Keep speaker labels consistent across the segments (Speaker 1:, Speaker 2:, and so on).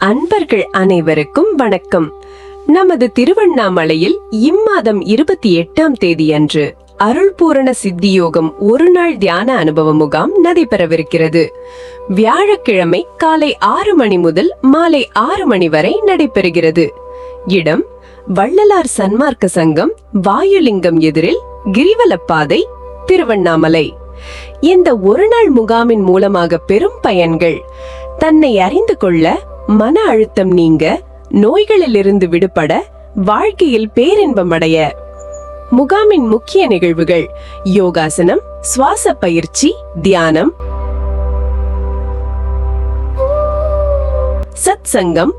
Speaker 1: அன்பர்கள் அனைவருக்கும் வணக்கம். நமது திருவண்ணாமலையில் இம்மாதம் 28ஆம் தேதி அன்று அருள்பூரண சித்தியோகம் ஒரு நாள் தியான அனுபவ முகாம் நடைபெறவிருக்கிறது. வியாழக்கிழமை காலை 6 மணி முதல் மாலை 6 மணி வரை நடைபெறுகிறது. இடம் வள்ளலார் சன்மார்க்க சங்கம், வாயுலிங்கம் எதிரில், கிரிவலப்பாதை, திருவண்ணாமலை. இந்த ஒரு நாள் முகாமின் மூலமாக பெரும் பயன்கள்: தன்னை அறிந்து கொள்ள, மன அழுத்தம் நீங்க, நோய்களிலிருந்து விடுபட, வாழ்க்கையில் பேரின்பம் அடைய. முகாமின் முக்கிய நிகழ்வுகள்: யோகாசனம், சுவாச பயிற்சி, தியானம், சத் சங்கம்,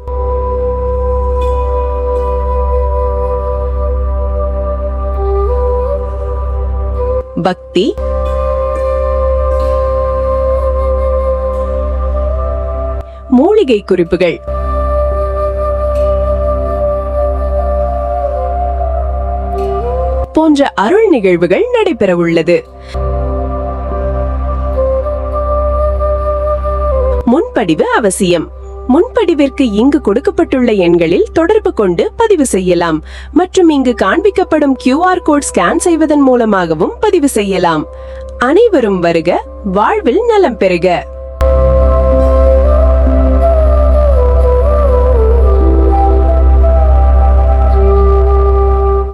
Speaker 1: பக்தி, மூலிகை குறிப்புகள். போன்ற அருள் நிகழ்வுகள் நடைபெற உள்ளது. முன்பதிவு அவசியம். முன்பதிவிற்கு இங்கு கொடுக்கப்பட்டுள்ள எண்களில் தொடர்பு கொண்டு பதிவு செய்யலாம் மற்றும் இங்கு காண்பிக்கப்படும் QR கோட் ஸ்கேன் செய்வதன் மூலமாகவும் பதிவு செய்யலாம். அனைவரும் வருக, வாழ்வில் நலம் பெறுக.